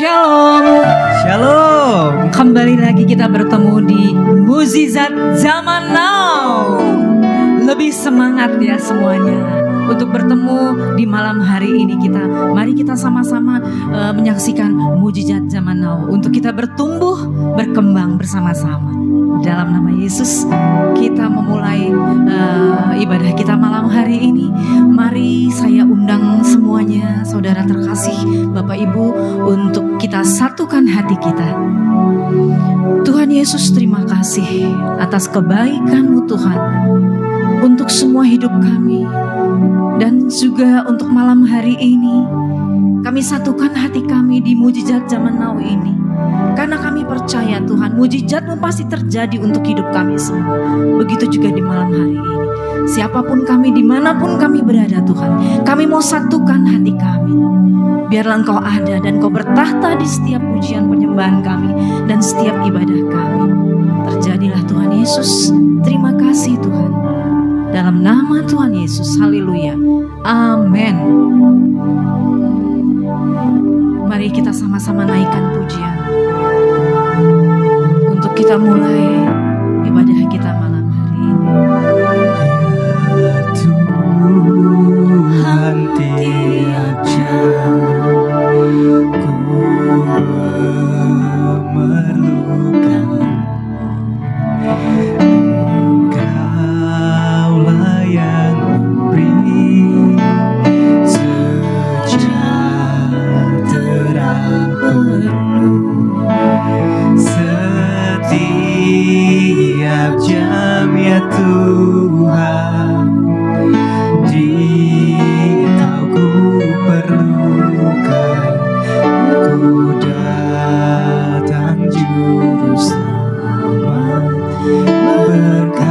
Shalom. Shalom. Kembali lagi kita bertemu di Mukjizat Zaman Now. Lebih semangat ya semuanya untuk bertemu di malam hari ini kita. Mari kita sama-sama menyaksikan Mukjizat Zaman Now untuk kita bertumbuh, berkembang bersama-sama. Dalam nama Yesus kita memulai ibadah kita malam hari ini. Mari saya undang semuanya, saudara terkasih, Bapak Ibu, untuk kita satukan hati kita. Tuhan Yesus, terima kasih atas kebaikan-Mu Tuhan untuk semua hidup kami. Dan juga untuk malam hari ini kami satukan hati kami di Mukjizat Zaman Now ini. Karena kami percaya Tuhan, mukjizat-Mu pasti terjadi untuk hidup kami semua. Begitu juga di malam hari ini. Siapapun kami, dimanapun kami berada Tuhan, kami mau satukan hati kami. Biarlah Engkau ada dan Engkau bertahta di setiap pujian penyembahan kami dan setiap ibadah kami. Terjadilah Tuhan Yesus. Terima kasih Tuhan. Dalam nama Tuhan Yesus, haleluya, amin. Mari kita sama-sama naikkan pujian untuk kita mulai ibadah kita malam hari ini. Tuhan tiap jam ku memerlukan Engkaulah yang memberi sejahtera penuh setiap jam ya Tuhan. Jika ku perlukan, ku datang juru selamat, berkatilah.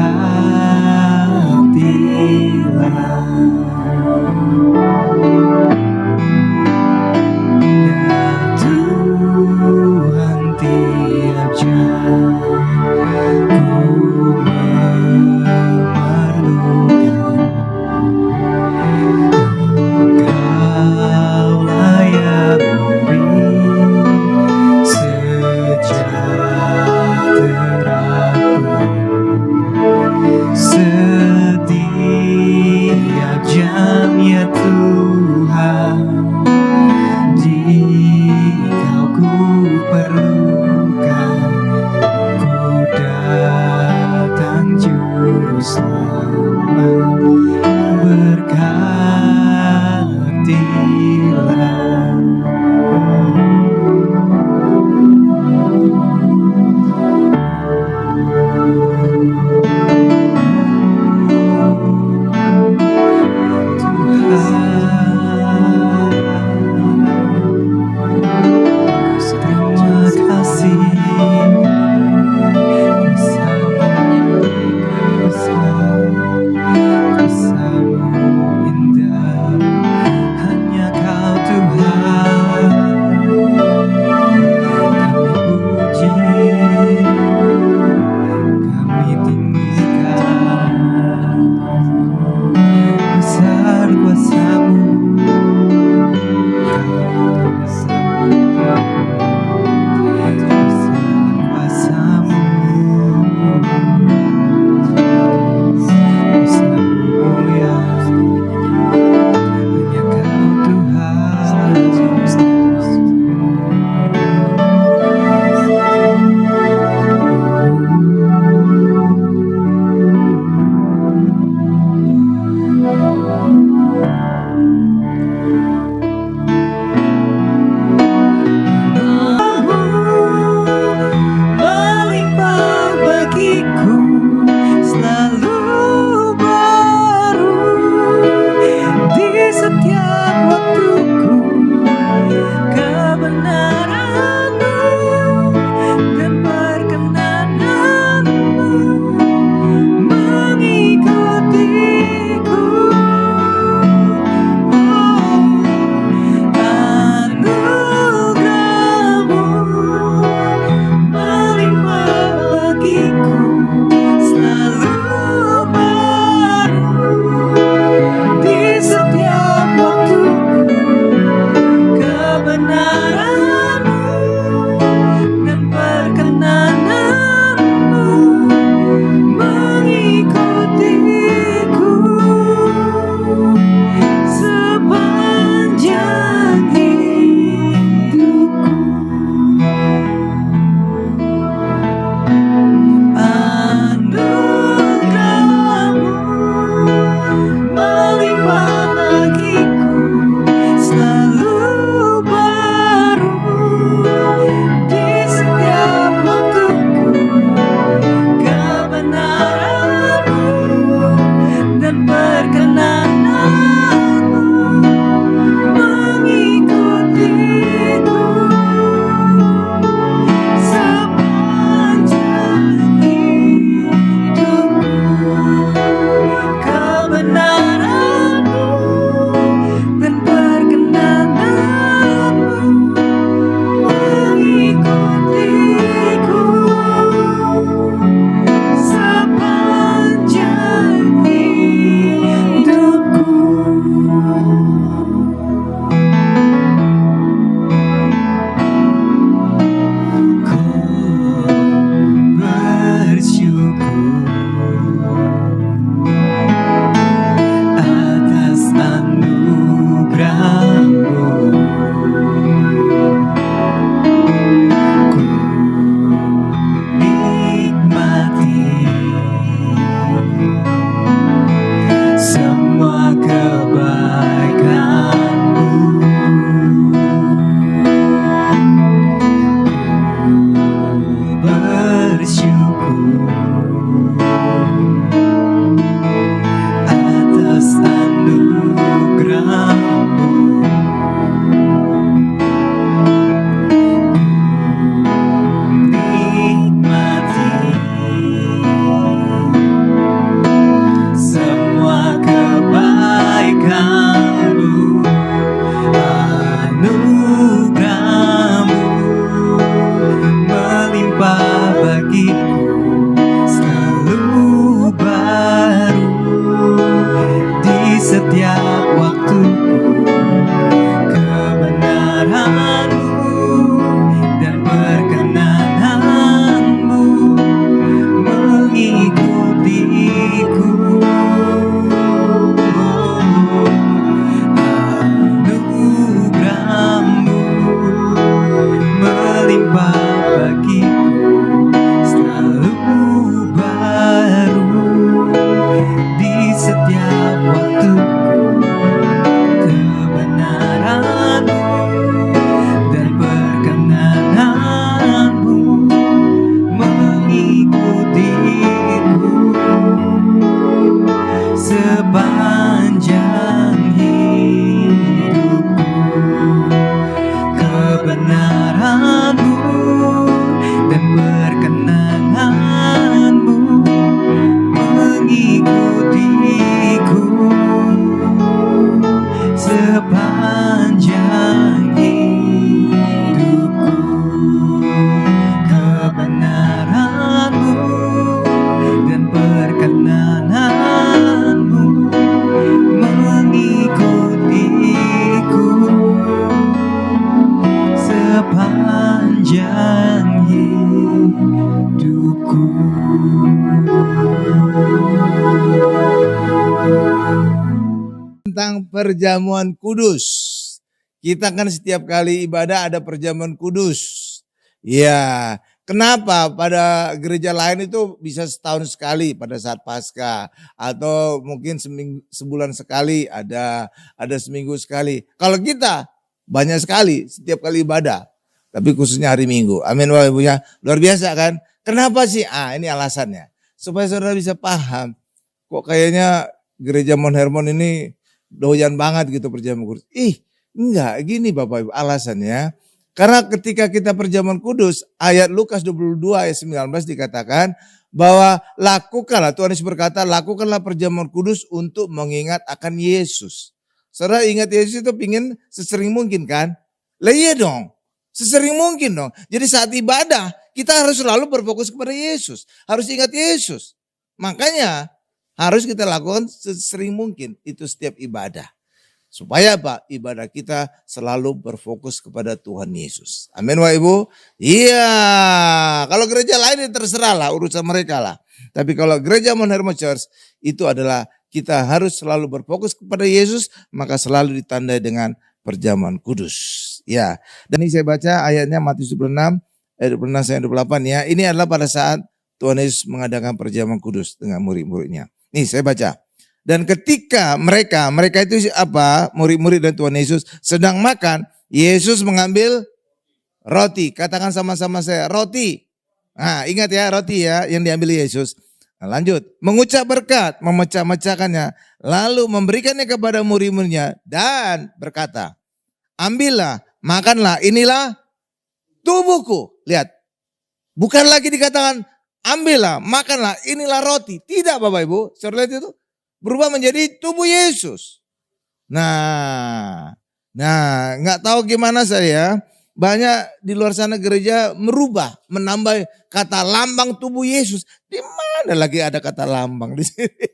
Ya Tuhan tiap jam ku memerlukan Engkaulah yang memberi sejahtera penuh setiap jam ya Tuhan. Jika ku perlukan, ku datang juru selamat, berkatilah. Terima kasih kuasa-Mu indah, hanya Kau Tuhan. Kami puji, kami tinggikan besar kuasa-Mu. Melimpah bagiku, selalu baru di setiap waktuku. Kebenaran-Mu dan perkenanan-Mu mengikutiku. Anugerah-Mu melimpah bagiku. atas anugerah-Mu. Ku nikmati semua kebaikan-Mu. Bersyukur atas anugerah-Mu. Nikmati semua kebaikan-Mu, anugerah-Mu melimpah bagiku, selalu baru di setiap waktuku. Kebenaran-Mu dan perkenanan-Mu mengikutiku. Anugerah-Mu melimpah bagiku, selalu baru di setiap waktuku. Kebenaran-Mu dan perkenanan-Mu mengikutiku sepanjang hidupku. Kebenaran-Mu dan perkenanan-Mu mengikutiku sepanjang hidupku. Kebenaran-Mu dan perkenanan-Mu mengikutiku sepanjang hidupku. Tentang perjamuan kudus. Kita kan setiap kali ibadah ada perjamuan kudus. Ya, kenapa pada gereja lain itu bisa setahun sekali pada saat Paskah atau mungkin sebulan sekali, ada seminggu sekali. Kalau kita banyak sekali setiap kali ibadah, tapi khususnya hari Minggu. Amin Bapak Ibu ya. Luar biasa kan? Kenapa sih? Ini alasannya. Supaya saudara bisa paham. Kok kayaknya gereja Mount Hermon ini doyan banget gitu perjamuan kudus. Enggak, gini Bapak Ibu alasannya. Karena ketika kita perjamuan kudus, ayat Lukas 22 ayat 19 dikatakan bahwa lakukanlah, Tuhan Yesus berkata, lakukanlah perjamuan kudus untuk mengingat akan Yesus. Saudara ingat Yesus itu pingin sesering mungkin kan? Lah iya dong, sesering mungkin dong. Jadi saat ibadah, kita harus selalu berfokus kepada Yesus. Harus ingat Yesus. Makanya harus kita lakukan sesering mungkin, itu setiap ibadah. Supaya apa? Ibadah kita selalu berfokus kepada Tuhan Yesus. Amin Bapak Ibu. Iya, kalau gereja lain terserah lah, urusan mereka lah. Tapi kalau gereja Mount Hermon Church itu adalah kita harus selalu berfokus kepada Yesus, maka selalu ditandai dengan perjamuan kudus. Ya, dan ini saya baca ayatnya Matius 26 ayat 26 sampai 28 ya. Ini adalah pada saat Tuhan Yesus mengadakan perjamuan kudus dengan murid-muridnya. Nih saya baca. Dan ketika mereka itu apa? Murid-murid dan Tuhan Yesus sedang makan, Yesus mengambil roti. Katakan sama-sama saya, roti. Nah, ingat ya roti ya yang diambil Yesus. Nah, lanjut, mengucap berkat, memecah-mecahkannya, lalu memberikannya kepada murid-muridnya dan berkata, ambillah, makanlah, inilah tubuhku. Lihat, bukan lagi dikatakan ambillah, makanlah, inilah roti. Tidak Bapak Ibu, saudara lihat itu. Berubah menjadi tubuh Yesus. Nah, nggak tahu gimana saya. Banyak di luar sana gereja merubah, menambah kata lambang tubuh Yesus. Di mana lagi ada kata lambang di sini?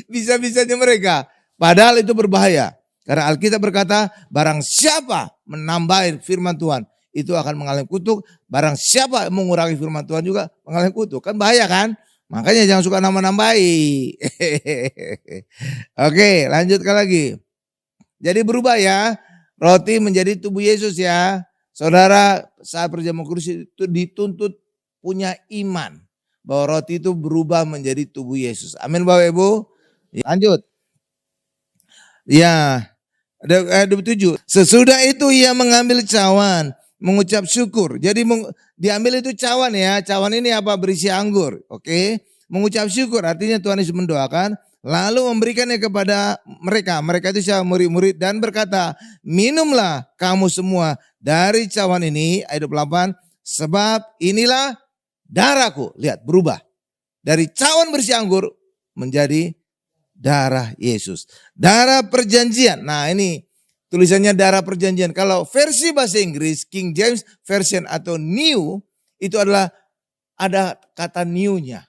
Bisa-bisanya mereka. Padahal itu berbahaya. Karena Alkitab berkata, barang siapa menambah firman Tuhan, itu akan mengalami kutuk. Barang siapa mengurangi firman Tuhan juga mengalami kutuk. Kan bahaya kan? Makanya jangan suka nambah-nambahi. Oke, lanjutkan lagi. Jadi berubah ya. Roti menjadi tubuh Yesus ya. Saudara, saat perjamuan kudus itu dituntut punya iman. Bahwa roti itu berubah menjadi tubuh Yesus. Amin Bapak Ibu. Lanjut. Ya, ada 27. Sesudah itu ia mengambil cawan, mengucap syukur. Jadi diambil itu cawan ya. Cawan ini apa? Berisi anggur. Oke. Mengucap syukur artinya Tuhan Yesus mendoakan. Lalu memberikannya kepada mereka. Mereka itu siapa? Murid-murid. Dan berkata, minumlah kamu semua dari cawan ini. Ayat 28. Sebab inilah darahku. Lihat berubah. Dari cawan berisi anggur menjadi darah Yesus. Darah perjanjian. Nah ini tulisannya darah perjanjian. Kalau versi bahasa Inggris, King James Version atau New. Itu adalah ada kata new-nya.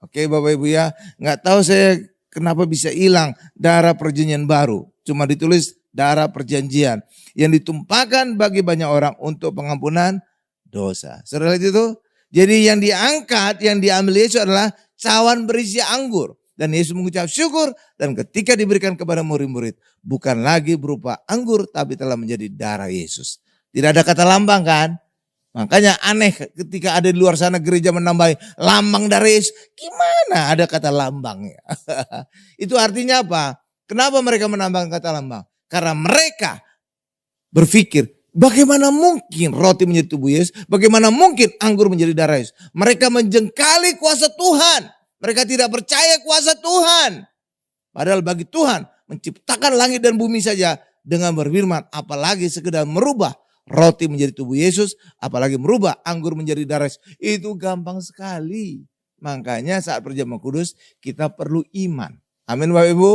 Oke Bapak Ibu ya. Nggak tahu saya kenapa bisa hilang darah perjanjian baru. Cuma ditulis darah perjanjian. Yang ditumpahkan bagi banyak orang untuk pengampunan dosa. Saudara lihat itu? Jadi yang diangkat, yang diambil Yesus adalah cawan berisi anggur. Dan Yesus mengucap syukur. Dan ketika diberikan kepada murid-murid. Bukan lagi berupa anggur, tapi telah menjadi darah Yesus. Tidak ada kata lambang kan? Makanya aneh ketika ada di luar sana gereja menambahi lambang darah Yesus. Gimana ada kata lambang? Itu artinya apa? Kenapa mereka menambahkan kata lambang? Karena mereka berpikir, bagaimana mungkin roti menjadi tubuh Yesus? Bagaimana mungkin anggur menjadi darah Yesus? Mereka menjengkali kuasa Tuhan. Mereka tidak percaya kuasa Tuhan. Padahal bagi Tuhan menciptakan langit dan bumi saja dengan berfirman, apalagi sekedar merubah roti menjadi tubuh Yesus, apalagi merubah anggur menjadi darah Yesus. Itu gampang sekali. Makanya saat perjamuan kudus kita perlu iman. Amin Bapak Ibu.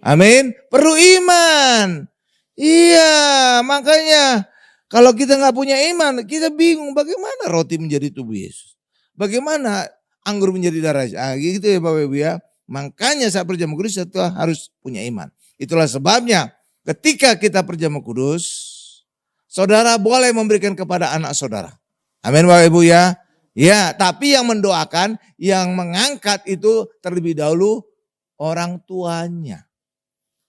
Amin. Perlu iman. Iya, makanya kalau kita nggak punya iman, kita bingung bagaimana roti menjadi tubuh Yesus. Bagaimana anggur menjadi darah Yesus. Gitu ya Bapak Ibu ya. Makanya saat perjamuan kudus kita harus punya iman. Itulah sebabnya ketika kita perjamuan kudus, saudara boleh memberikan kepada anak saudara. Amin Bapak Ibu ya. Ya, tapi yang mendoakan, yang mengangkat itu terlebih dahulu orang tuanya.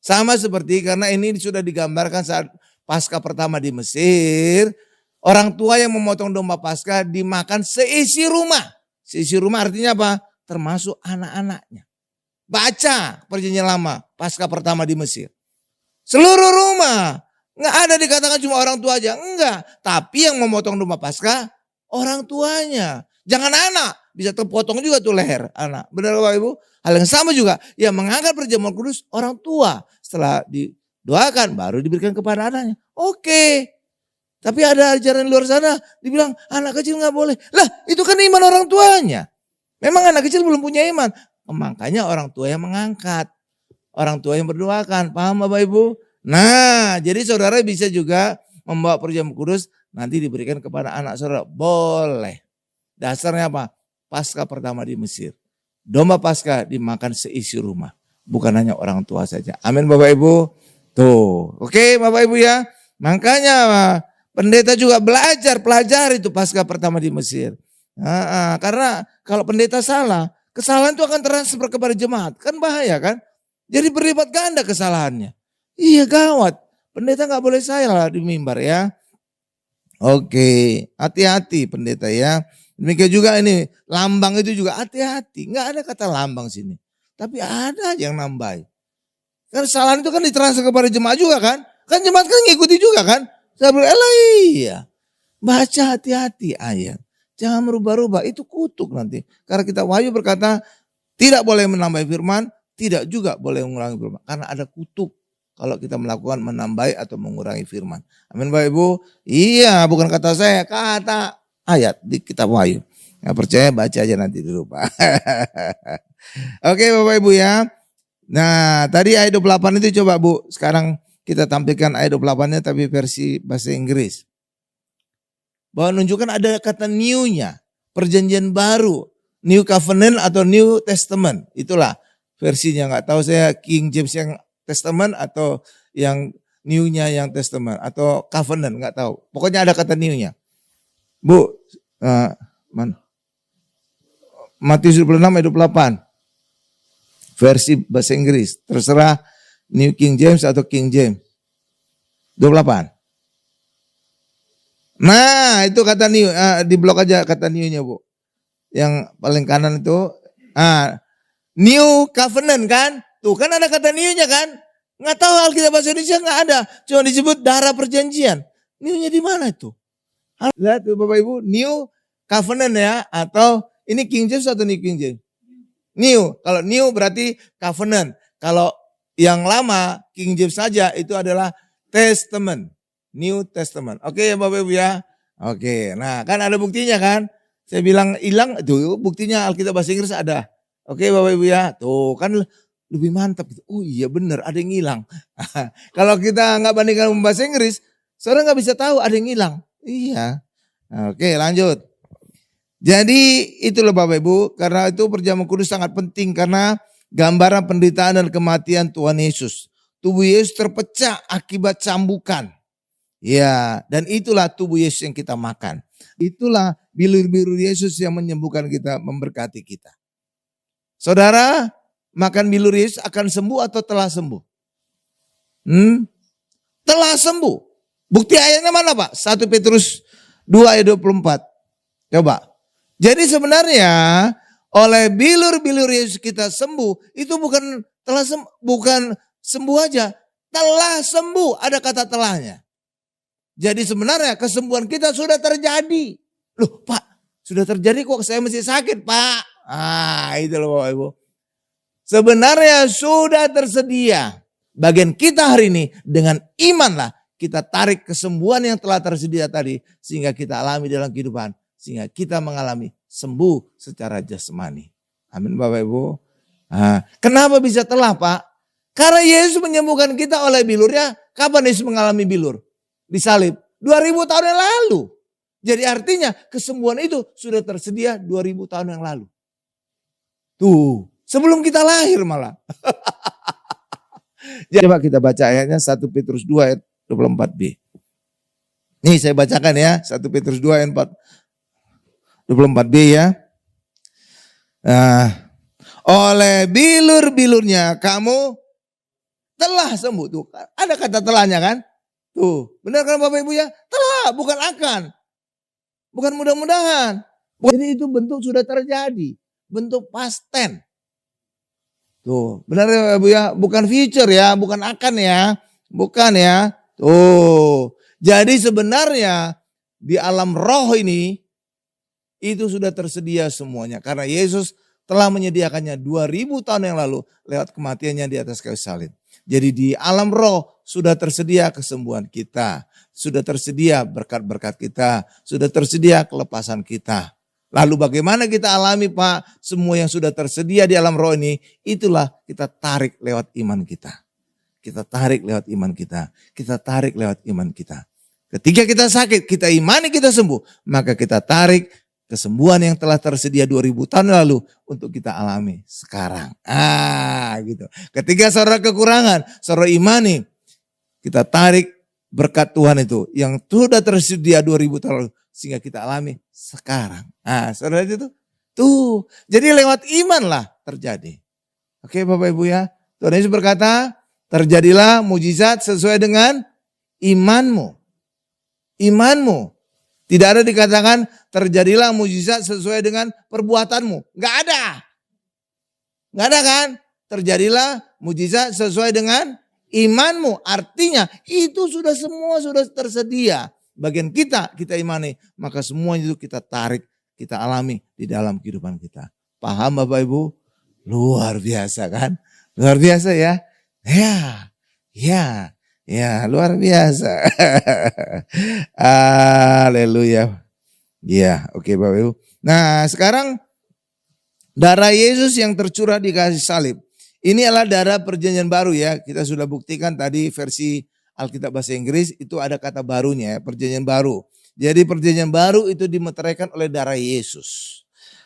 Sama seperti karena ini sudah digambarkan saat Paskah pertama di Mesir. Orang tua yang memotong domba Paskah dimakan seisi rumah. Seisi rumah artinya apa? Termasuk anak-anaknya. Baca perjanjian lama Paskah pertama di Mesir. Seluruh rumah. Nggak ada dikatakan cuma orang tua aja. Enggak. Tapi yang memotong domba Paskah orang tuanya. Jangan anak. Bisa terpotong juga tuh leher anak. Benar Bapak Ibu? Hal yang sama juga. Yang mengangkat perjamuan kudus orang tua. Setelah didoakan baru diberikan kepada anaknya. Oke. Tapi ada ajaran di luar sana. Dibilang anak kecil nggak boleh. Lah itu kan iman orang tuanya. Memang anak kecil belum punya iman. Makanya orang tua yang mengangkat. Orang tua yang berdoakan. Paham Bapak Ibu? Nah, jadi saudara bisa juga membawa perjamuan kudus nanti diberikan kepada anak saudara. Boleh. Dasarnya apa? Paskah pertama di Mesir. Domba Paskah dimakan seisi rumah. Bukan hanya orang tua saja. Amin Bapak Ibu. Tuh. Oke Bapak Ibu ya. Makanya pendeta juga pelajari itu Paskah pertama di Mesir. Karena kalau pendeta salah, kesalahan itu akan transfer kepada jemaat. Kan bahaya kan? Jadi berlipat ganda kesalahannya. Iya gawat. Pendeta gak boleh salah di mimbar ya. Oke. Hati-hati pendeta ya. Demikian juga ini. Lambang itu juga hati-hati. Gak ada kata lambang sini. Tapi ada yang nambahin. Kan kesalahan itu kan ditransfer kepada jemaat juga kan. Kan jemaat kan ngikuti juga kan. Saya bilang iya. Baca hati-hati ayat. Jangan merubah-rubah. Itu kutuk nanti. Karena kita Wahyu berkata. Tidak boleh menambah firman. Tidak juga boleh mengurangi firman. Karena ada kutuk. Kalau kita melakukan menambahi atau mengurangi firman. Amin Bapak Ibu. Iya bukan kata saya. Kata ayat di kitab Wahyu. Nggak percaya baca aja nanti dulu Pak. Oke Bapak Ibu ya. Nah tadi ayat 28 itu coba Bu. Sekarang kita tampilkan ayat 28-nya tapi versi bahasa Inggris. Bahwa menunjukkan ada kata new-nya. Perjanjian baru. New Covenant atau New Testament. Itulah versinya. Nggak tahu saya King James yang Testament atau yang New-nya yang Testament atau Covenant nggak tahu. Pokoknya ada kata New-nya. Bu, mana? Matius 26 ayat 28. Versi bahasa Inggris. Terserah New King James atau King James. 28. Nah, itu kata new. Di blok aja kata new-nya, Bu. Yang paling kanan itu. New Covenant kan. Tuh kan ada kata new-nya kan. Nggak tahu Alkitab bahasa Indonesia nggak ada. Cuma disebut darah perjanjian. New-nya di mana itu? Lihat tuh Bapak Ibu. New Covenant ya. Atau ini King James atau New King James? New. Kalau new berarti covenant. Kalau yang lama King James saja itu adalah Testament. New Testament. Oke ya Bapak Ibu ya. Oke. Nah kan ada buktinya kan. Saya bilang hilang. Tuh buktinya Alkitab bahasa Inggris ada. Oke Bapak Ibu ya. Tuh kan lebih mantap. Oh iya benar ada yang hilang. Kalau kita nggak bandingkan bahasa Inggris. Saudara nggak bisa tahu ada yang hilang. Iya. Oke lanjut. Jadi itulah Bapak Ibu, karena itu perjamuan kudus sangat penting karena gambaran penderitaan dan kematian Tuhan Yesus. Tubuh Yesus terpecah akibat cambukan. Ya, dan itulah tubuh Yesus yang kita makan. Itulah bilur-bilur Yesus yang menyembuhkan kita, memberkati kita. Saudara, makan bilur Yesus akan sembuh atau telah sembuh? Telah sembuh. Bukti ayatnya mana Pak? 1 Petrus 2 ayat 24. Coba. Jadi sebenarnya oleh bilur-bilur Yesus kita sembuh, itu bukan bukan sembuh aja, telah sembuh, ada kata telahnya. Jadi sebenarnya kesembuhan kita sudah terjadi. Loh Pak, sudah terjadi kok saya masih sakit Pak. Itu loh Bapak Ibu. Sebenarnya sudah tersedia. Bagian kita hari ini dengan imanlah kita tarik kesembuhan yang telah tersedia tadi sehingga kita alami dalam kehidupan. Sehingga kita mengalami sembuh secara jasmani. Amin Bapak Ibu. Kenapa bisa telah Pak? Karena Yesus menyembuhkan kita oleh bilurnya. Kapan Yesus mengalami bilur? Disalib. 2000 tahun yang lalu. Jadi artinya kesembuhan itu sudah tersedia 2000 tahun yang lalu. Tuh. Sebelum kita lahir malah. Jadi coba kita baca ayatnya 1 Petrus 2 ayat 24b. Nih saya bacakan ya. 1 Petrus 2 ayat 24b ya. Oleh bilur-bilurnya kamu telah sembuh. Tuh, ada kata telahnya kan? Tuh, benar kan Bapak Ibu ya? Telah, bukan akan. Bukan mudah-mudahan. Jadi itu bentuk sudah terjadi. Bentuk past tense. Tuh, benar ya Bapak Ibu ya? Bukan future ya, bukan akan ya. Bukan ya. Tuh. Jadi sebenarnya di alam roh ini itu sudah tersedia semuanya. Karena Yesus telah menyediakannya 2000 tahun yang lalu lewat kematiannya di atas kayu salib. Jadi di alam roh sudah tersedia kesembuhan kita. Sudah tersedia berkat-berkat kita. Sudah tersedia kelepasan kita. Lalu bagaimana kita alami Pak? Semua yang sudah tersedia di alam roh ini, itulah kita tarik lewat iman kita. Kita tarik lewat iman kita. Kita tarik lewat iman kita. Ketika kita sakit, kita imani kita sembuh. Maka kita tarik kesembuhan yang telah tersedia 2000 tahun lalu untuk kita alami sekarang. Gitu. Ketika saudara kekurangan, saudara imani, kita tarik berkat Tuhan itu yang sudah tersedia 2000 tahun lalu sehingga kita alami sekarang. Saudara itu tuh. Jadi lewat iman lah terjadi. Oke Bapak Ibu ya. Tuhan Yesus berkata, terjadilah mujizat sesuai dengan imanmu. Imanmu. Tidak ada dikatakan terjadilah mujizat sesuai dengan perbuatanmu. Enggak ada. Enggak ada kan? Terjadilah mujizat sesuai dengan imanmu. Artinya itu sudah semua sudah tersedia. Bagian kita imani. Maka semuanya itu kita tarik, kita alami di dalam kehidupan kita. Paham Bapak Ibu? Luar biasa kan? Luar biasa ya? Ya, luar biasa. Haleluya. Ya, oke Bapak Ibu. Nah, sekarang darah Yesus yang tercurah di kayu salib. Ini adalah darah perjanjian baru ya. Kita sudah buktikan tadi versi Alkitab bahasa Inggris itu ada kata barunya ya, perjanjian baru. Jadi perjanjian baru itu dimeteraikan oleh darah Yesus.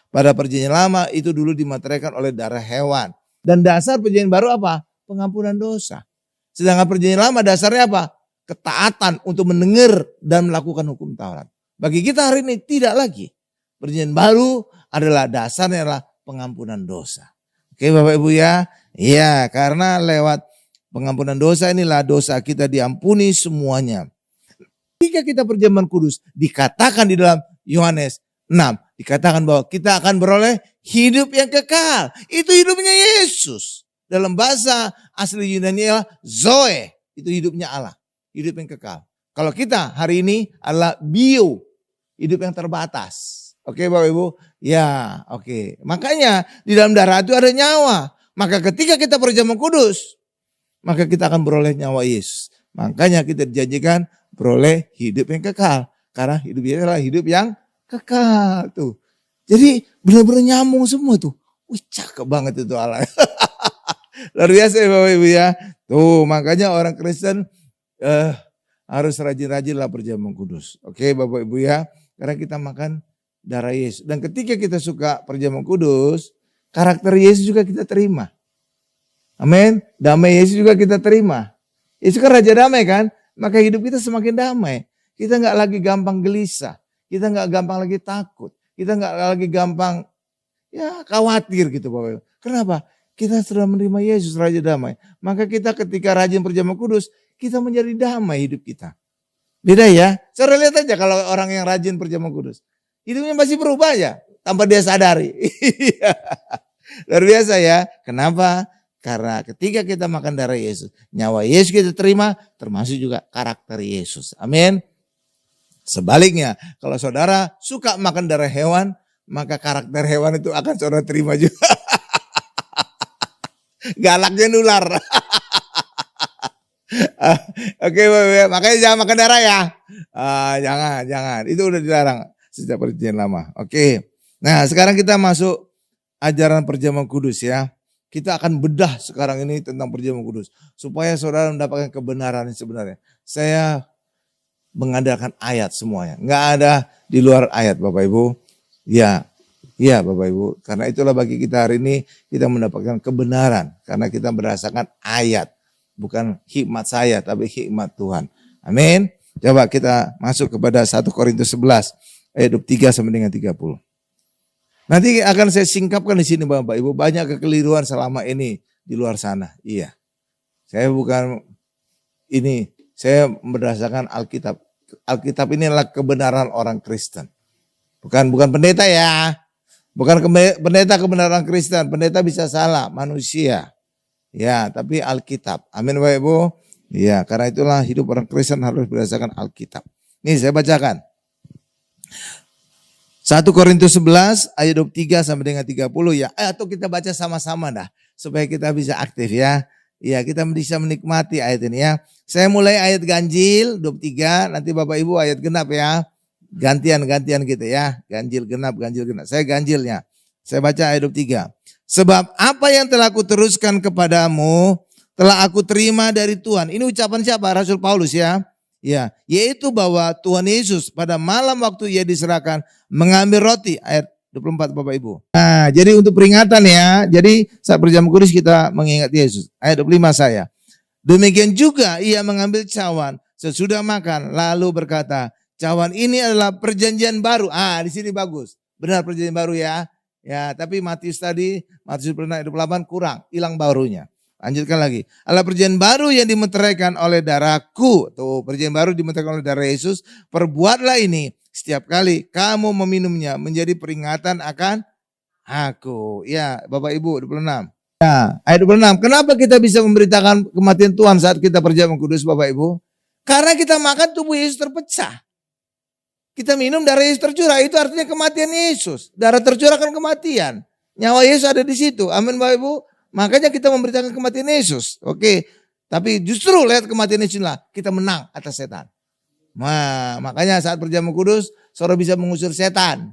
Pada perjanjian lama itu dulu dimeteraikan oleh darah hewan. Dan dasar perjanjian baru apa? Pengampunan dosa. Sedangkan perjanjian lama dasarnya apa? Ketaatan untuk mendengar dan melakukan hukum Taurat. Bagi kita hari ini tidak lagi. Perjanjian baru adalah dasarnya adalah pengampunan dosa. Oke Bapak Ibu ya. Iya, karena lewat pengampunan dosa inilah dosa kita diampuni semuanya. Ketika kita perjamuan kudus, dikatakan di dalam Yohanes 6, dikatakan bahwa kita akan beroleh hidup yang kekal. Itu hidupnya Yesus. Dalam bahasa asli Yunani adalah Zoe. Itu hidupnya Allah. Hidup yang kekal. Kalau kita hari ini adalah bio. Hidup yang terbatas. Oke Bapak Ibu? Ya, oke. Makanya di dalam darah itu ada nyawa. Maka ketika kita perjamuan kudus, maka kita akan beroleh nyawa Yesus. Makanya kita dijanjikan beroleh hidup yang kekal. Karena hidup Yesus adalah hidup yang kekal tuh. Jadi benar-benar nyambung semua tuh. Wih, cakep banget itu Allah. Luar biasa ya Bapak Ibu ya. Tuh makanya orang Kristen harus rajin-rajin lah perjamuan kudus. Oke Bapak Ibu ya. Karena kita makan darah Yesus. Dan ketika kita suka perjamuan kudus, karakter Yesus juga kita terima. Amin. Damai Yesus juga kita terima. Yesus kan Raja Damai kan. Maka hidup kita semakin damai. Kita nggak lagi gampang gelisah. Kita nggak gampang lagi takut. Kita nggak lagi gampang ya khawatir gitu Bapak Ibu. Kenapa? Kita sudah menerima Yesus Raja Damai. Maka kita ketika rajin perjamuan kudus, kita menjadi damai hidup kita. Beda ya. Saudara lihat aja kalau orang yang rajin perjamuan kudus. Hidupnya masih berubah ya. Tanpa dia sadari. Luar biasa ya. Kenapa? Karena ketika kita makan darah Yesus, nyawa Yesus kita terima, termasuk juga karakter Yesus. Amin. Sebaliknya, kalau saudara suka makan darah hewan, maka karakter hewan itu akan saudara terima juga. Galaknya nular. Oke, makanya jangan makan darah ya. Jangan. Itu udah dilarang sejak perjanjian lama. Oke. Nah, sekarang kita masuk ajaran perjamuan kudus ya. Kita akan bedah sekarang ini tentang perjamuan kudus. Supaya saudara mendapatkan kebenaran yang sebenarnya. Saya mengandalkan ayat semuanya. Enggak ada di luar ayat Bapak Ibu. Ya Bapak Ibu. Karena itulah bagi kita hari ini kita mendapatkan kebenaran. Karena kita berdasarkan ayat. Bukan hikmat saya tapi hikmat Tuhan. Amin. Coba kita masuk kepada 1 Korintus 11 ayat 23 sampai dengan 30. Nanti akan saya singkapkan di sini Bapak Ibu. Banyak kekeliruan selama ini di luar sana. Iya. Saya berdasarkan Alkitab. Alkitab ini adalah kebenaran orang Kristen. Bukan pendeta ya. Bukan pendeta kebenaran Kristen. Pendeta bisa salah, manusia. Ya, tapi Alkitab. Amin Bapak Ibu. Ya, karena itulah hidup orang Kristen harus berdasarkan Alkitab. Nih saya bacakan. 1 Korintus 11 ayat 23 sampai dengan 30 ya. Atau kita baca sama-sama dah. Supaya kita bisa aktif ya. Ya kita bisa menikmati ayat ini ya. Saya mulai ayat ganjil 23. Nanti Bapak Ibu ayat genap ya. Gantian gitu ya. Ganjil genap. Saya ganjilnya. Saya baca ayat 23. Sebab apa yang telah aku teruskan kepadamu telah aku terima dari Tuhan. Ini ucapan siapa? Rasul Paulus ya. Ya, yaitu bahwa Tuhan Yesus pada malam waktu ia diserahkan mengambil roti, ayat 24 Bapak Ibu. Nah, jadi untuk peringatan ya. Jadi saat berjamuan kudus kita mengingat Yesus. Ayat 25 saya. Demikian juga ia mengambil cawan sesudah makan lalu berkata, cawan ini adalah perjanjian baru. Di sini bagus. Benar perjanjian baru ya. Ya, tapi Matius 28 kurang, hilang barunya. Lanjutkan lagi. Adalah perjanjian baru yang dimeteraikan oleh darahku. Tuh, perjanjian baru dimeteraikan oleh darah Yesus. Perbuatlah ini setiap kali kamu meminumnya menjadi peringatan akan aku. Ya, Bapak Ibu 26. Ya, ayat 26. Kenapa kita bisa memberitakan kematian Tuhan saat kita perjamuan kudus Bapak Ibu? Karena kita makan tubuh Yesus terpecah. Kita minum darah Yesus tercurah. Itu artinya kematian Yesus. Darah tercurah kan kematian. Nyawa Yesus ada di situ. Amin Bapak Ibu. Makanya kita memberitakan kematian Yesus. Oke. Tapi justru lihat kematian Yesus lah. Kita menang atas setan. Nah, makanya saat perjamuan kudus, saudara bisa mengusir setan.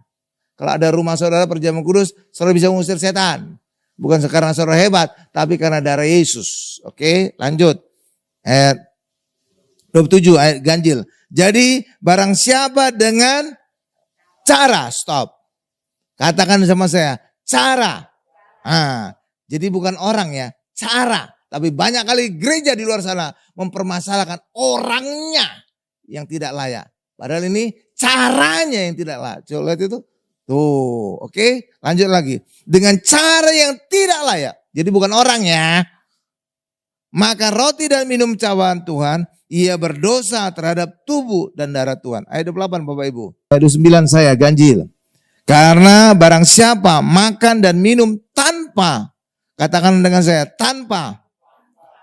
Kalau ada rumah saudara perjamuan kudus, saudara bisa mengusir setan. Bukan karena saudara hebat, tapi karena darah Yesus. Oke, lanjut. Ayat 27, ayat ganjil. Jadi barang siapa dengan cara, stop. Katakan sama saya, cara. Jadi bukan orang ya, cara. Tapi banyak kali gereja di luar sana mempermasalahkan orangnya yang tidak layak. Padahal ini caranya yang tidak layak. Coba lihat itu, Tuh, oke, lanjut lagi. Dengan cara yang tidak layak. Jadi bukan orang ya. Makan roti dan minum cawan Tuhan, ia berdosa terhadap tubuh dan darah Tuhan. Ayat 28 Bapak Ibu. Ayat 29 saya ganjil. Karena barang siapa makan dan minum tanpa, katakan dengan saya, tanpa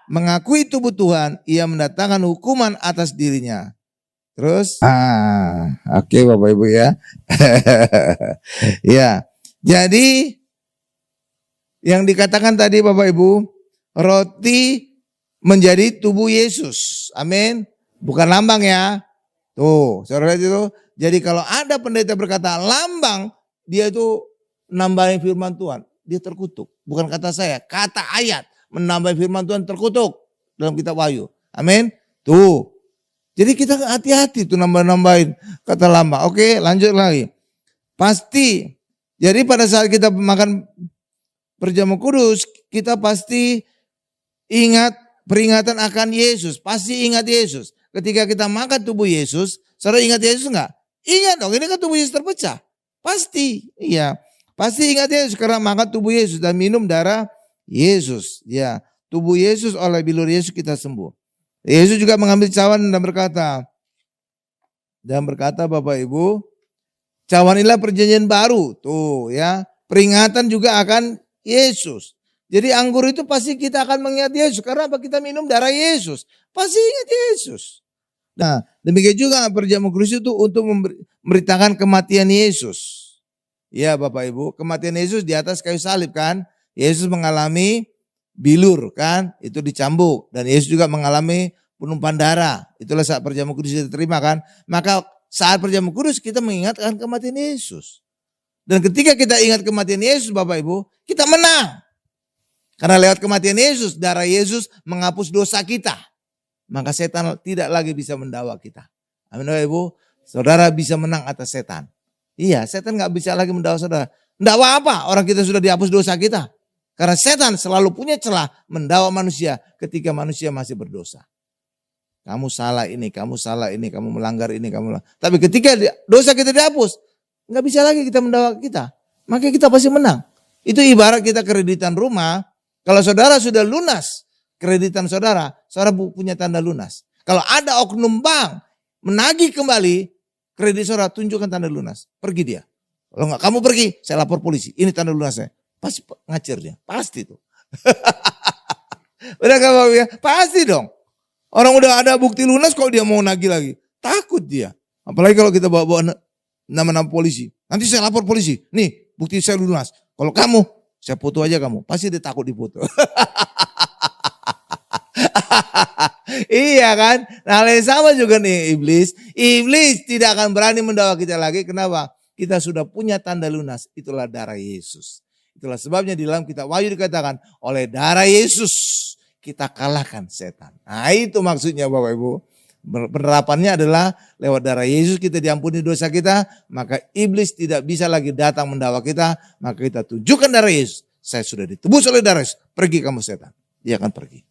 mengakui tubuh Tuhan, ia mendatangkan hukuman atas dirinya. Terus, oke Bapak Ibu ya. Ya, jadi yang dikatakan tadi Bapak Ibu, roti menjadi tubuh Yesus. Amin. Bukan lambang ya. Tuh, saudara itu. Jadi kalau ada pendeta berkata lambang, dia itu nambahin firman Tuhan. Dia terkutuk. Bukan kata saya, kata ayat. Menambah firman Tuhan terkutuk dalam kitab Wahyu. Amin. Tuh. Jadi kita hati-hati tuh nambahin kata lambang. Oke, lanjut lagi. Pasti. Jadi pada saat kita makan perjamuan kudus, kita pasti ingat peringatan akan Yesus. Pasti ingat Yesus. Ketika kita makan tubuh Yesus, saudara ingat Yesus enggak? Ingat dong, ini kan tubuh Yesus terpecah. Pasti, iya. Pasti ingat Yesus karena makan tubuh Yesus dan minum darah Yesus. Ya, tubuh Yesus oleh bilur Yesus kita sembuh. Yesus juga mengambil cawan dan berkata Bapak Ibu, cawan inilah perjanjian baru. Tuh ya, peringatan juga akan Yesus. Jadi anggur itu pasti kita akan mengingat Yesus. Karena apa? Kita minum darah Yesus. Pasti ingat Yesus. Nah, demikian juga perjamuan kudus itu untuk memberitakan kematian Yesus. Ya Bapak Ibu, kematian Yesus di atas kayu salib kan. Yesus mengalami bilur kan, itu dicambuk. Dan Yesus juga mengalami penumpahan darah. Itulah saat perjamuan kudus diterima kan. Maka saat perjamuan kudus kita mengingatkan kematian Yesus. Dan ketika kita ingat kematian Yesus Bapak Ibu, kita menang. Karena lewat kematian Yesus, darah Yesus menghapus dosa kita. Maka setan tidak lagi bisa mendakwa kita. Amin Bapak Ibu. Saudara bisa menang atas setan. Iya, setan gak bisa lagi mendakwa saudara. Mendakwa apa? Orang kita sudah dihapus dosa kita. Karena setan selalu punya celah mendakwa manusia ketika manusia masih berdosa. Kamu salah ini, kamu melanggar ini, Tapi ketika dosa kita dihapus, nggak bisa lagi kita mendakwa kita. Maka kita pasti menang. Itu ibarat kita kreditan rumah. Kalau saudara sudah lunas kreditan saudara, saudara punya tanda lunas. Kalau ada oknum bank menagih kembali kredit saudara, tunjukkan tanda lunas. Pergi dia. Kalau nggak kamu pergi, saya lapor polisi. Ini tanda lunasnya. Pasti ngacir dia, pasti tuh. Udah gak apa ya? Pasti dong. Orang udah ada bukti lunas kok dia mau nagih lagi. Takut dia. Apalagi kalau kita bawa nama-nama polisi. Nanti saya lapor polisi. Nih bukti saya lunas. Kalau kamu, saya foto aja kamu. Pasti dia takut difoto. Iya kan? Nah sama juga nih iblis. Iblis tidak akan berani mendakwa kita lagi. Kenapa? Kita sudah punya tanda lunas. Itulah darah Yesus. Itulah sebabnya di dalam kitab Wahyu dikatakan oleh darah Yesus kita kalahkan setan. Nah itu maksudnya Bapak Ibu. Penerapannya adalah lewat darah Yesus kita diampuni dosa kita. Maka iblis tidak bisa lagi datang mendakwa kita. Maka kita tunjukkan darah Yesus. Saya sudah ditebus oleh darah Yesus. Pergi kamu setan. Dia akan pergi.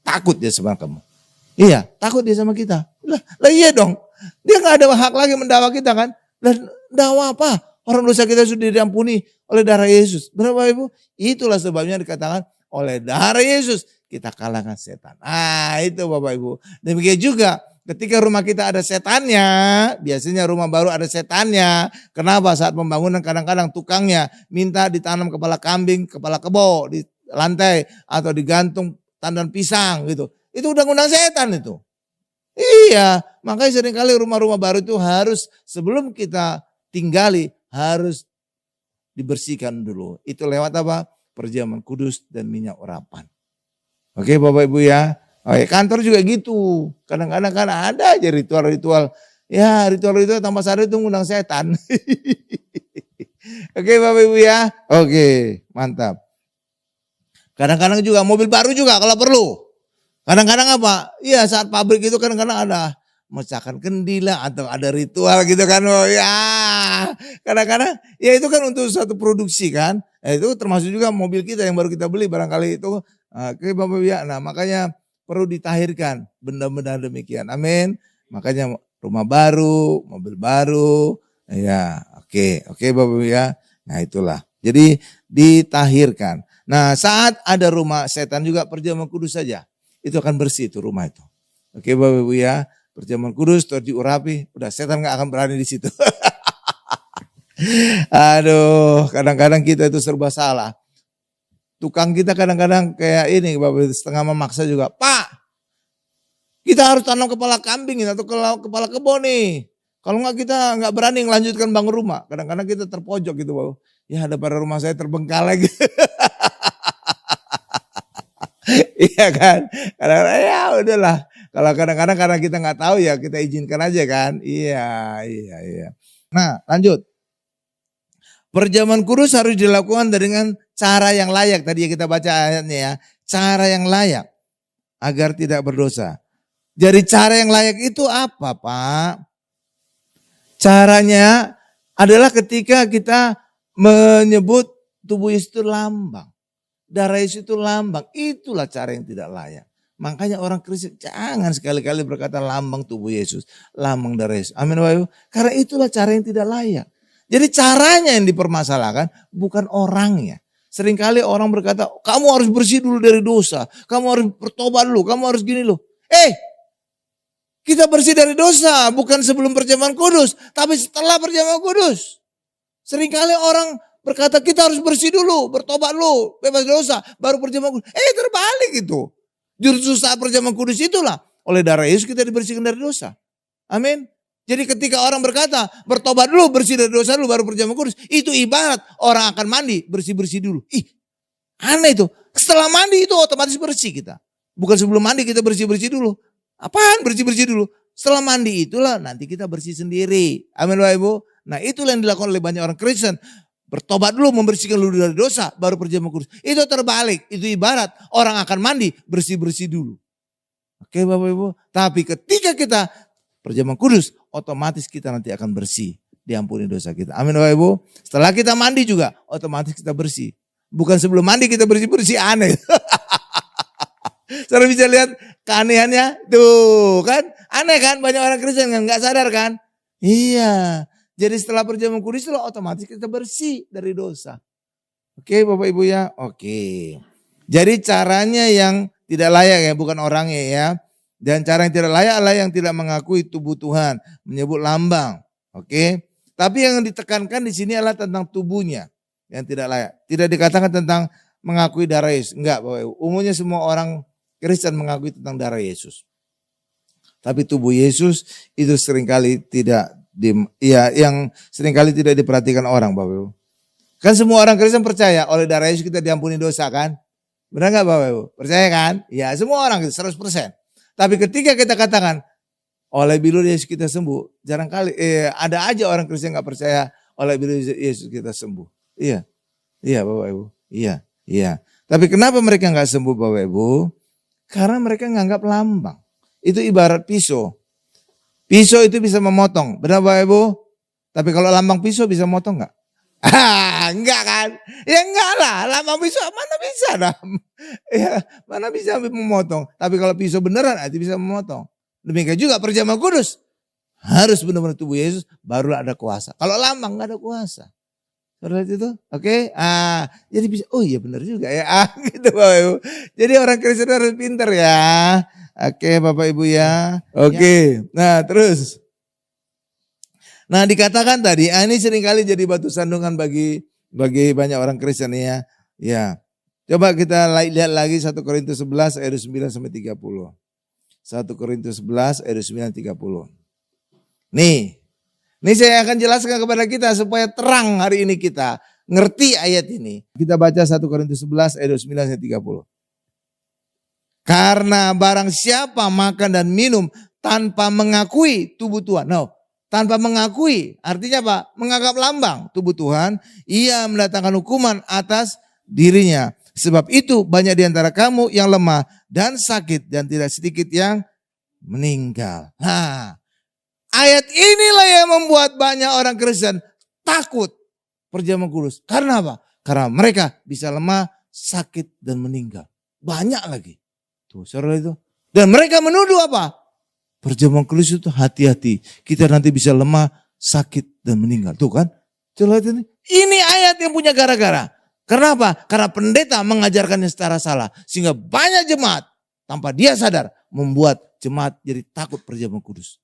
Takut dia sama kamu. Iya takut dia sama kita. Lah iya dong. Dia gak ada hak lagi mendakwa kita kan. Lah dakwa apa? Orang dosa kita sudah diampuni oleh darah Yesus. Berapa Ibu? Itulah sebabnya dikatakan oleh darah Yesus kita kalahkan setan. Ah itu Bapak Ibu. Demikian juga ketika rumah kita ada setannya. Biasanya rumah baru ada setannya. Kenapa? Saat pembangunan kadang-kadang tukangnya minta ditanam kepala kambing, kepala kebo di lantai. Atau digantung tandan pisang gitu. Itu undang-undang setan itu. Iya. Makanya seringkali rumah-rumah baru itu harus sebelum kita tinggali harus dibersihkan dulu. Itu lewat apa? Perjamuan kudus dan minyak urapan. Oke Bapak Ibu ya. Oke, kantor juga gitu. Kadang-kadang kan ada aja ritual-ritual. Ya ritual-ritual tambah sari itu ngundang setan. Oke Bapak Ibu ya. Oke mantap. Kadang-kadang juga mobil baru juga kalau perlu. Kadang-kadang apa? Iya saat pabrik itu kadang-kadang ada memecahkan kendila atau ada ritual gitu kan. Oh ya kadang-kadang ya itu kan untuk satu produksi kan. Itu termasuk juga mobil kita yang baru kita beli barangkali itu. Oke Bapak Ibu ya. Nah makanya perlu ditahirkan benda-benda demikian. Amin. Makanya rumah baru, mobil baru. Ya oke. Oke Bapak Ibu ya. Nah itulah. Jadi ditahirkan. Nah saat ada rumah setan juga perjamuan kudus saja. Itu akan bersih itu rumah itu. Oke Bapak Ibu ya. Perjamuan kudus terus diurapi. Udah setan gak akan berani di situ. Aduh kadang-kadang kita itu serba salah. Tukang kita kadang-kadang kayak ini Bapak Ibu, setengah memaksa juga. Pak kita harus tanam kepala kambing atau kepala kebon nih. Kalau enggak kita enggak berani melanjutkan bangun rumah. Kadang-kadang kita terpojok gitu Bapak. Ya daripada rumah saya terbengkalai gitu. Iya kan. Kadang-kadang ya udahlah. Kalau kadang-kadang karena kita nggak tahu ya kita izinkan aja kan. Iya. Nah lanjut. Perjamuan kudus harus dilakukan dengan cara yang layak. Tadi kita baca ayatnya ya. Cara yang layak. Agar tidak berdosa. Jadi cara yang layak itu apa Pak? Caranya adalah ketika kita menyebut tubuh Yesus itu lambang. Darah Yesus itu lambang. Itulah cara yang tidak layak. Makanya orang Kristen jangan sekali-kali berkata lambang tubuh Yesus. Lambang darah Yesus. Amin Bapak Ibu. Karena itulah cara yang tidak layak. Jadi caranya yang dipermasalahkan bukan orangnya. Seringkali orang berkata kamu harus bersih dulu dari dosa. Kamu harus bertobat dulu. Kamu harus gini loh. Kita bersih dari dosa bukan sebelum perjamuan kudus, tapi setelah perjamuan kudus. Seringkali orang berkata kita harus bersih dulu, bertobat dulu, bebas dosa, baru perjamuan kudus. Terbalik itu. Justru saat perjamuan kudus itulah oleh darah Yesus kita dibersihkan dari dosa. Amin. Jadi ketika orang berkata bertobat dulu, bersih dari dosa dulu, baru perjamuan kudus. Itu ibarat orang akan mandi, bersih-bersih dulu. Aneh itu. Setelah mandi itu otomatis bersih kita. Bukan sebelum mandi kita bersih-bersih dulu. Apaan bersih-bersih dulu? Setelah mandi itulah nanti kita bersih sendiri. Amin Bapak Ibu. Nah itulah yang dilakukan oleh banyak orang Kristen. Bertobat dulu, membersihkan dulu dari dosa, baru perjamuan kudus. Itu terbalik. Itu ibarat orang akan mandi, bersih-bersih dulu. Oke Bapak Ibu. Tapi ketika kita perjamuan kudus, otomatis kita nanti akan bersih. Diampuni dosa kita. Amin Bapak Ibu. Setelah kita mandi juga, otomatis kita bersih. Bukan sebelum mandi kita bersih-bersih, aneh. Saudara bisa lihat keanehannya, tuh kan, aneh kan, banyak orang Kristen kan nggak sadar kan, iya. Jadi setelah perjamuan kudus itu otomatis kita bersih dari dosa. Oke Bapak Ibu ya, oke. Jadi caranya yang tidak layak ya, bukan orangnya ya. Dan cara yang tidak layak adalah yang tidak mengakui tubuh Tuhan, menyebut lambang. Oke. Tapi yang ditekankan di sini adalah tentang tubuhnya yang tidak layak. Tidak dikatakan tentang mengakui darah Yesus, enggak Bapak Ibu. Umumnya semua orang Kristen mengakui tentang darah Yesus. Tapi tubuh Yesus itu seringkali tidak yang seringkali tidak diperhatikan orang Bapak Ibu. Kan semua orang Kristen percaya oleh darah Yesus kita diampuni dosa kan? Benar enggak Bapak Ibu? Percaya kan? Ya semua orang 100%. Tapi ketika kita katakan oleh bilur Yesus kita sembuh, jarang kali ada aja orang Kristen enggak percaya oleh bilur Yesus kita sembuh. Iya. Iya Bapak Ibu. Iya. Tapi kenapa mereka enggak sembuh Bapak Ibu? Karena mereka nganggap lambang. Itu ibarat pisau. Pisau itu bisa memotong. Benar Bapak Ibu? Tapi kalau lambang pisau bisa memotong enggak? Enggak kan? Ya enggak lah. Lambang pisau mana bisa dah. Ya, mana bisa memotong. Tapi kalau pisau beneran itu bisa memotong. Demikian juga perjamuan kudus. Harus benar-benar tubuh Yesus barulah ada kuasa. Kalau lambang enggak ada kuasa. Saudara itu, oke? Jadi bisa, oh iya benar juga ya, gitu Bapak Ibu. Jadi orang Kristen harus pintar ya. Oke Bapak Ibu ya. Oke, nah terus. Nah dikatakan tadi, ini seringkali jadi batu sandungan bagi banyak orang Kristen ya. Ya, coba kita lihat lagi 1 Korintus 11 ayat 9 sampai 30. 1 Korintus 11 ayat 9 30. Ini saya akan jelaskan kepada kita supaya terang hari ini kita ngerti ayat ini. Kita baca 1 Korintus 11 ayat 9 sampai 30. Karena barang siapa makan dan minum tanpa mengakui tubuh Tuhan. Tanpa mengakui artinya apa? Menganggap lambang tubuh Tuhan. Ia mendatangkan hukuman atas dirinya. Sebab itu banyak di antara kamu yang lemah dan sakit dan tidak sedikit yang meninggal. Ayat inilah yang membuat banyak orang Kristen takut perjamuan kudus. Karena apa? Karena mereka bisa lemah, sakit, dan meninggal. Banyak lagi. Tuh, saudara itu. Dan mereka menuduh apa? Perjamuan kudus itu hati-hati. Kita nanti bisa lemah, sakit, dan meninggal. Tuh kan? Coba lihat ini. Ini ayat yang punya gara-gara. Kenapa? Karena pendeta mengajarkannya secara salah. Sehingga banyak jemaat tanpa dia sadar membuat jemaat jadi takut perjamuan kudus.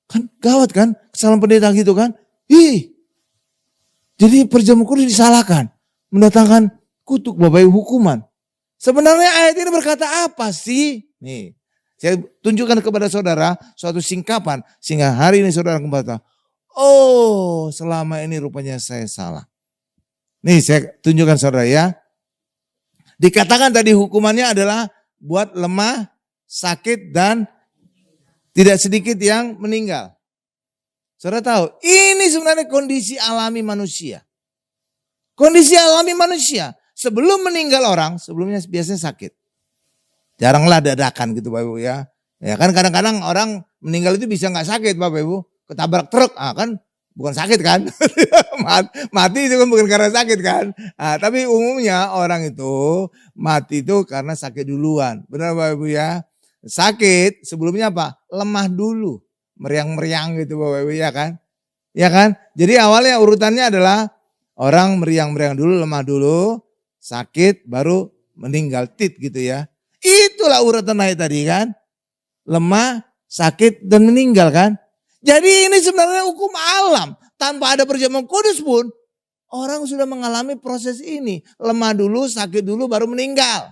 Kan gawat kan kesalahan pendeta gitu kan. Jadi perjamuan kudus disalahkan. Mendatangkan kutuk Bapak Ibu hukuman. Sebenarnya ayat ini berkata apa sih? Nih, saya tunjukkan kepada saudara suatu singkapan. Sehingga hari ini saudara kembali. Oh, selama ini rupanya saya salah. Nih saya tunjukkan saudara ya. Dikatakan tadi hukumannya adalah buat lemah, sakit dan tidak sedikit yang meninggal. Saudara tahu, ini sebenarnya kondisi alami manusia. Kondisi alami manusia. Sebelum meninggal orang, sebelumnya biasanya sakit. Jaranglah dadakan gitu Bapak Ibu ya. Ya kan kadang-kadang orang meninggal itu bisa nggak sakit Bapak Ibu. Ketabrak truk, kan bukan sakit kan. Mati itu kan bukan karena sakit kan. Tapi umumnya orang itu mati itu karena sakit duluan. Benar Bapak Ibu ya. Sakit sebelumnya apa? Lemah dulu. Meriang-meriang gitu Bapak Ibu ya kan. Ya kan. Jadi awalnya urutannya adalah orang meriang-meriang dulu, lemah dulu, sakit baru meninggal gitu ya. Itulah urutan ayat tadi kan. Lemah, sakit dan meninggal kan. Jadi ini sebenarnya hukum alam. Tanpa ada perjamuan kudus pun orang sudah mengalami proses ini. Lemah dulu, sakit dulu baru meninggal.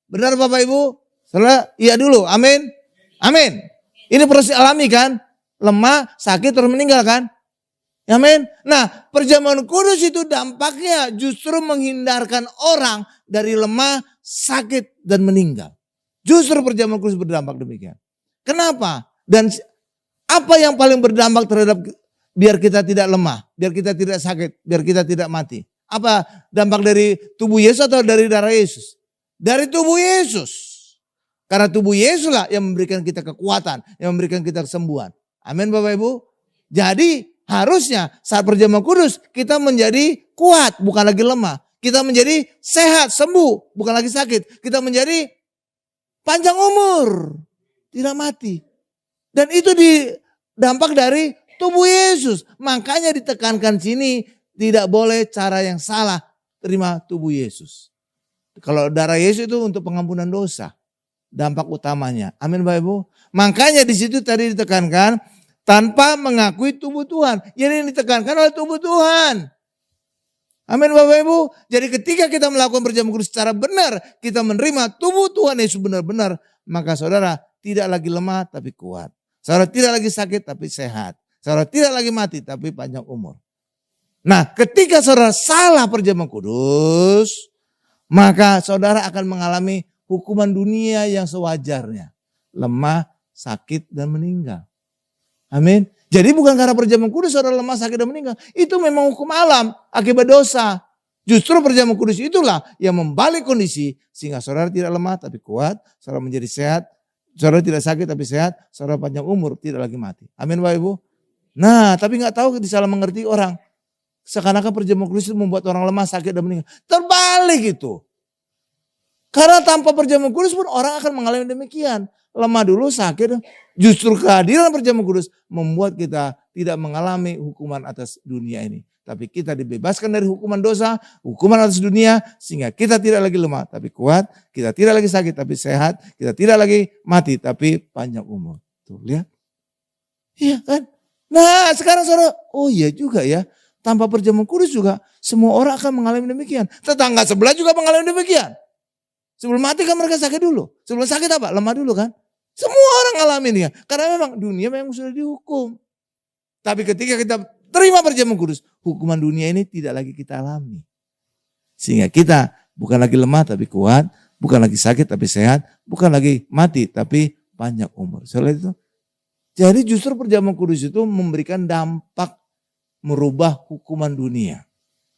Benar Bapak Ibu? Saudara, iya dulu. Amin. Amin. Ini proses alami kan. Lemah, sakit terus meninggal kan. Amin. Nah, perjamuan kudus itu dampaknya justru menghindarkan orang dari lemah, sakit dan meninggal. Justru perjamuan kudus berdampak demikian. Kenapa? Dan apa yang paling berdampak terhadap biar kita tidak lemah, biar kita tidak sakit, biar kita tidak mati? Apa dampak dari tubuh Yesus atau dari darah Yesus? Dari tubuh Yesus. Karena tubuh Yesuslah yang memberikan kita kekuatan, yang memberikan kita kesembuhan. Amin Bapak Ibu. Jadi harusnya saat perjamuan kudus kita menjadi kuat, bukan lagi lemah. Kita menjadi sehat, sembuh, bukan lagi sakit. Kita menjadi panjang umur, tidak mati. Dan itu dampak dari tubuh Yesus. Makanya ditekankan sini tidak boleh cara yang salah terima tubuh Yesus. Kalau darah Yesus itu untuk pengampunan dosa. Dampak utamanya. Amin Bapak Ibu. Makanya di situ tadi ditekankan tanpa mengakui tubuh Tuhan. Jadi yang ditekankan oleh tubuh Tuhan. Amin Bapak Ibu. Jadi ketika kita melakukan perjamuan kudus secara benar. Kita menerima tubuh Tuhan Yesus benar-benar. Maka saudara tidak lagi lemah tapi kuat. Saudara tidak lagi sakit tapi sehat. Saudara tidak lagi mati tapi panjang umur. Nah ketika saudara salah perjamuan kudus. Maka saudara akan mengalami hukuman dunia yang sewajarnya. Lemah, sakit dan meninggal. Amin. Jadi bukan karena perjamuan kudus saudara lemah, sakit dan meninggal. Itu memang hukum alam akibat dosa. Justru perjamuan kudus itulah yang membalik kondisi. Sehingga saudara tidak lemah tapi kuat. Saudara menjadi sehat. Saudara tidak sakit tapi sehat. Saudara panjang umur tidak lagi mati. Amin Bapak Ibu. Nah tapi gak tahu disalah mengerti orang. Seakan-akan perjamuan kudus itu membuat orang lemah, sakit dan meninggal. Terbalik itu. Karena tanpa perjamuan kudus pun orang akan mengalami demikian. Lemah dulu, sakit. Justru kehadiran perjamuan kudus membuat kita tidak mengalami hukuman atas dunia ini. Tapi kita dibebaskan dari hukuman dosa, hukuman atas dunia. Sehingga kita tidak lagi lemah tapi kuat. Kita tidak lagi sakit tapi sehat. Kita tidak lagi mati tapi panjang umur. Tuh lihat. Iya kan. Nah sekarang saudara, oh iya juga ya. Tanpa perjamuan kudus juga semua orang akan mengalami demikian. Tetangga sebelah juga mengalami demikian. Sebelum mati kan mereka sakit dulu. Sebelum sakit apa? Lemah dulu kan. Semua orang ngalamin ya. Karena memang dunia memang sudah dihukum. Tapi ketika kita terima perjamuan kudus, hukuman dunia ini tidak lagi kita alami. Sehingga kita bukan lagi lemah tapi kuat, bukan lagi sakit tapi sehat, bukan lagi mati tapi panjang umur. Soalnya itu. Jadi justru perjamuan kudus itu memberikan dampak merubah hukuman dunia.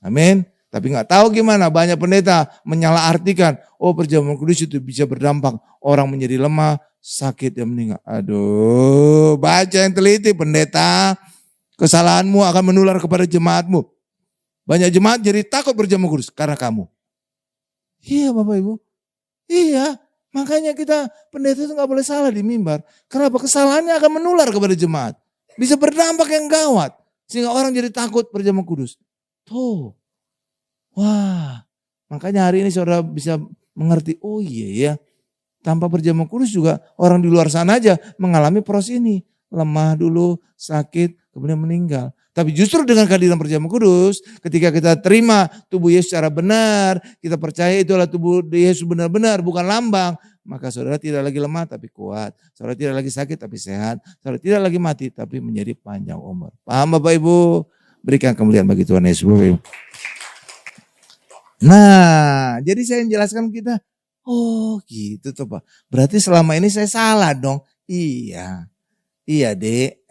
Amin. Tapi nggak tahu gimana, banyak pendeta menyalahartikan, oh perjamuan kudus itu bisa berdampak orang menjadi lemah, sakit dan meninggal. Aduh, baca yang teliti pendeta, kesalahanmu akan menular kepada jemaatmu. Banyak jemaat jadi takut perjamuan kudus karena kamu. Iya Bapak Ibu, iya. Makanya kita pendeta itu nggak boleh salah di mimbar. Kenapa? Kesalahannya akan menular kepada jemaat. Bisa berdampak yang gawat. Sehingga orang jadi takut perjamuan kudus. Tuh, wah, makanya hari ini saudara bisa mengerti, oh iya ya, tanpa perjamuan kudus juga orang di luar sana aja mengalami proses ini. Lemah dulu, sakit, kemudian meninggal. Tapi justru dengan kehadiran perjamuan kudus, ketika kita terima tubuh Yesus secara benar, kita percaya itu adalah tubuh Yesus benar-benar, bukan lambang, maka saudara tidak lagi lemah tapi kuat. Saudara tidak lagi sakit tapi sehat. Saudara tidak lagi mati tapi menjadi panjang umur. Paham Bapak Ibu? Berikan kemuliaan bagi Tuhan Yesus. Nah, jadi saya menjelaskan kita, oh gitu tuh Pak. Berarti selama ini saya salah dong. Iya, iya Dek.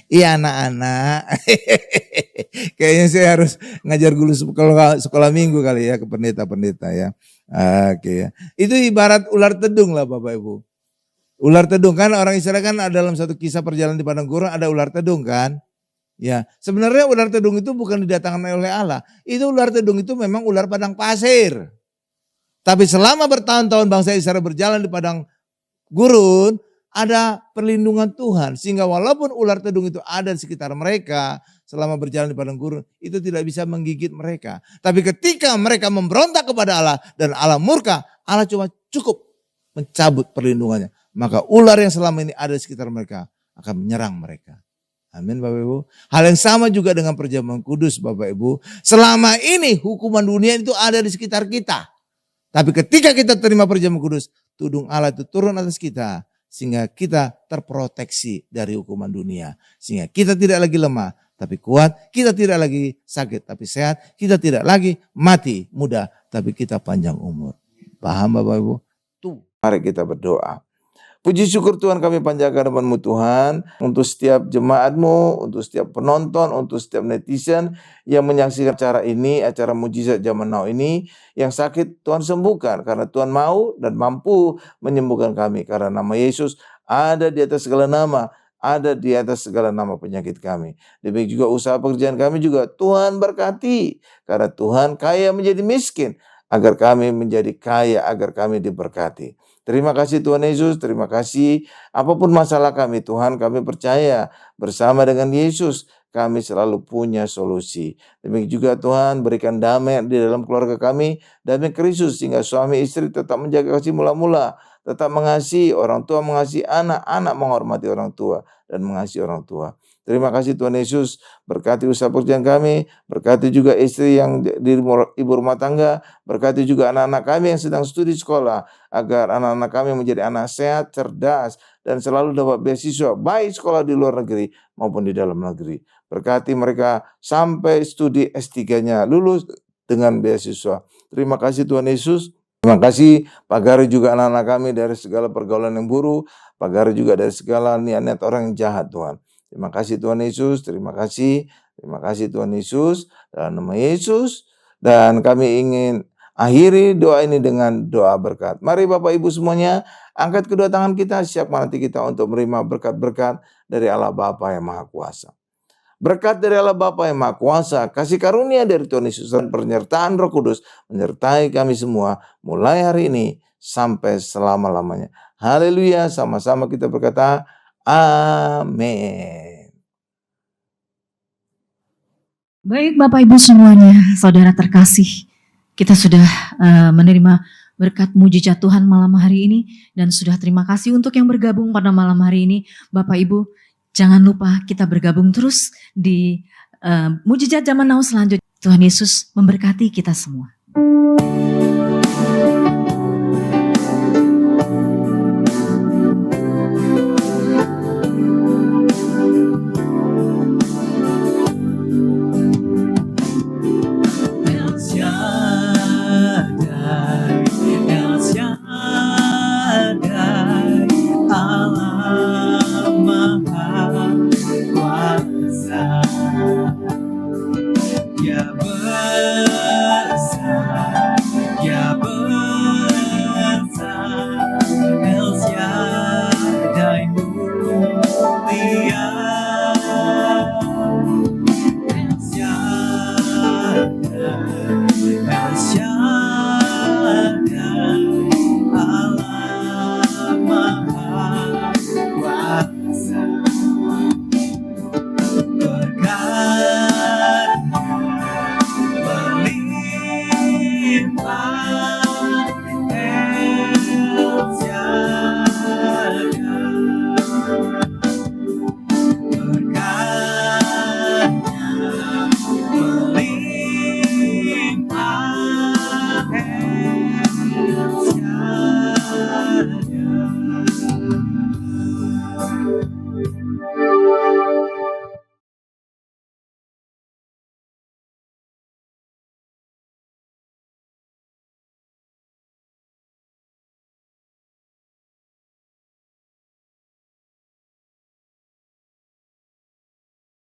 Iya anak-anak. Kayaknya saya harus ngajar guru sekolah minggu kali ya ke pendeta-pendeta ya. Oke ya. Itu ibarat ular tedung lah Bapak Ibu. Ular tedung kan orang Israel kan ada dalam satu kisah perjalanan di padang gurun ada ular tedung kan. Ya, sebenarnya ular tedung itu bukan didatangkan oleh Allah. Itu ular tedung itu memang ular padang pasir. Tapi selama bertahun-tahun bangsa Israel berjalan di padang gurun, ada perlindungan Tuhan. Sehingga walaupun ular tedung itu ada di sekitar mereka selama berjalan di padang gurun, itu tidak bisa menggigit mereka. Tapi ketika mereka memberontak kepada Allah dan Allah murka, Allah cuma cukup mencabut perlindungannya. Maka ular yang selama ini ada di sekitar mereka akan menyerang mereka. Amin Bapak Ibu. Hal yang sama juga dengan perjamuan kudus Bapak Ibu. Selama ini hukuman dunia itu ada di sekitar kita. Tapi ketika kita terima perjamuan kudus, tudung Allah itu turun atas kita. Sehingga kita terproteksi dari hukuman dunia. Sehingga kita tidak lagi lemah tapi kuat. Kita tidak lagi sakit tapi sehat. Kita tidak lagi mati muda tapi kita panjang umur. Paham Bapak Ibu? Tuh. Mari kita berdoa. Puji syukur Tuhan kami panjatkan depan-Mu Tuhan untuk setiap jemaat-Mu, untuk setiap penonton, untuk setiap netizen yang menyaksikan acara ini, acara mujizat zaman now ini, yang sakit Tuhan sembuhkan karena Tuhan mau dan mampu menyembuhkan kami karena nama Yesus ada di atas segala nama, ada di atas segala nama penyakit kami. Demikian juga usaha pekerjaan kami juga Tuhan berkati karena Tuhan kaya menjadi miskin agar kami menjadi kaya, agar kami diberkati. Terima kasih Tuhan Yesus, terima kasih. Apapun masalah kami Tuhan, kami percaya bersama dengan Yesus kami selalu punya solusi. Demikian juga Tuhan berikan damai di dalam keluarga kami, damai Kristus sehingga suami istri tetap menjaga kasih mula-mula, tetap mengasihi orang tua, mengasihi anak, anak menghormati orang tua dan mengasihi orang tua. Terima kasih Tuhan Yesus, berkati usaha pekerjaan kami, berkati juga istri yang di ibu rumah tangga, berkati juga anak-anak kami yang sedang studi sekolah, agar anak-anak kami menjadi anak sehat, cerdas, dan selalu dapat beasiswa, baik sekolah di luar negeri maupun di dalam negeri. Berkati mereka sampai studi S3-nya lulus dengan beasiswa. Terima kasih Tuhan Yesus. Terima kasih Pak Gari juga anak-anak kami dari segala pergaulan yang buruk, Pak Gari juga dari segala niat-niat orang yang jahat Tuhan. Terima kasih Tuhan Yesus, terima kasih Tuhan Yesus, dalam nama Yesus. Dan kami ingin akhiri doa ini dengan doa berkat. Mari Bapak Ibu semuanya, angkat kedua tangan kita, siap menanti kita untuk menerima berkat-berkat dari Allah Bapa yang Maha Kuasa. Berkat dari Allah Bapa yang Maha Kuasa, kasih karunia dari Tuhan Yesus dan penyertaan Roh Kudus menyertai kami semua mulai hari ini sampai selama-lamanya. Haleluya, sama-sama kita berkata, amin. Baik Bapak Ibu semuanya, saudara terkasih, kita sudah menerima berkat mujizat Tuhan malam hari ini dan sudah terima kasih untuk yang bergabung pada malam hari ini. Bapak Ibu, jangan lupa kita bergabung terus di mujizat zaman now selanjutnya. Tuhan Yesus memberkati kita semua. menyembah